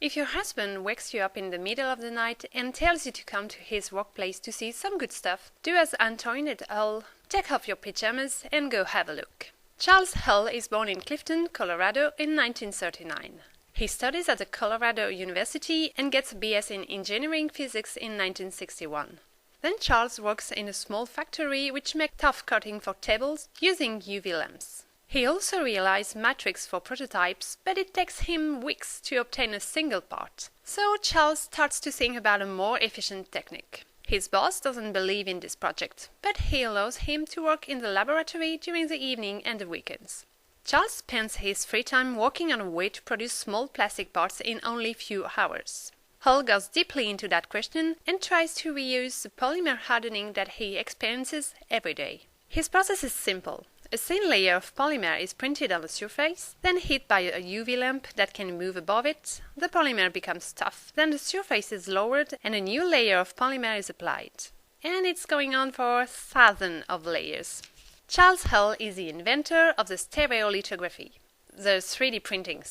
If your husband wakes you up in the middle of the night and tells you to come to his workplace to see some good stuff, do as Antoinette Hull, take off your pajamas and go have a look. Charles Hull is born in Clifton, Colorado in 1939. He studies at the Colorado University and gets a BS in engineering physics in 1961. Then Charles works in a small factory which makes tough coating for tables using UV lamps. He also realized matrix for prototypes, but it takes him weeks to obtain a single part. So Charles starts to think about a more efficient technique. His boss doesn't believe in this project, but he allows him to work in the laboratory during the evening and the weekends. Charles spends his free time working on a way to produce small plastic parts in only few hours. Hull goes deeply into that question and tries to reuse the polymer hardening that he experiences every day. His process is simple. A thin layer of polymer is printed on the surface, then hit by a UV lamp that can move above it. The polymer becomes tough, then the surface is lowered and a new layer of polymer is applied. And it's going on for thousands of layers. Charles Hull is the inventor of the stereolithography, the 3D printing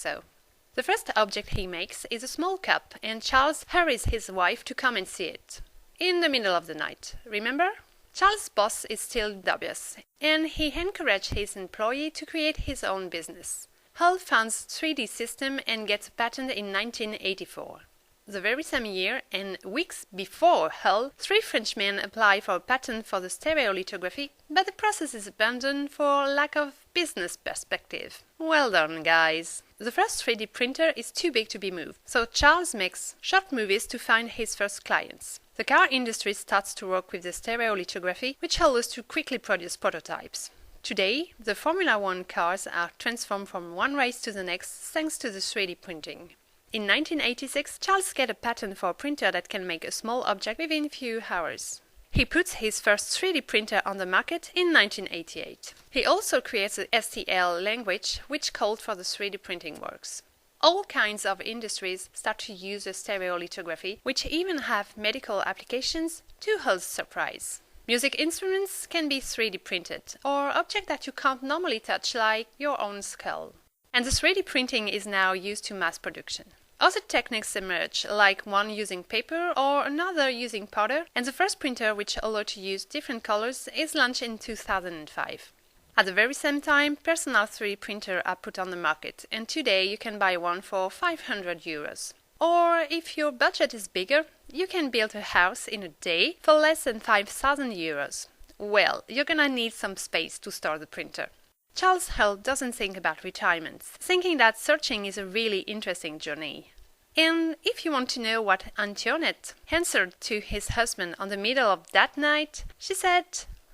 The first object he makes is a small cup, and Charles hurries his wife to come and see it. In the middle of the night, remember? Charles' boss is still dubious, and he encourages his employee to create his own business. Hull founds 3D System and gets a patent in 1984. The very same year, and weeks before Hull, 3 Frenchmen apply for a patent for the stereolithography, but the process is abandoned for lack of business perspective. Well done, guys! The first 3D printer is too big to be moved, so Charles makes short movies to find his first clients. The car industry starts to work with the stereolithography, which allows to quickly produce prototypes. Today, the Formula One cars are transformed from one race to the next thanks to the 3D printing. In 1986, Charles gets a patent for a printer that can make a small object within a few hours. He puts his first 3D printer on the market in 1988. He also creates the STL language, which called for the 3D printing works. All kinds of industries start to use the stereolithography, which even have medical applications, to Hull's surprise. Music instruments can be 3D printed, or objects that you can't normally touch, like your own skull. And the 3D printing is now used to mass production. Other techniques emerge, like one using paper or another using powder, and the first printer which allowed to use different colors is launched in 2005. At the very same time, personal 3D printers are put on the market, and today you can buy one for €500. Or, if your budget is bigger, you can build a house in a day for less than €5,000. Well, you're gonna need some space to store the printer. Charles Hull doesn't think about retirement, thinking that searching is a really interesting journey. And if you want to know what Antoinette answered to his husband on the middle of that night, she said,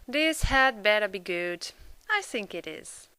"This had better be good." I think it is.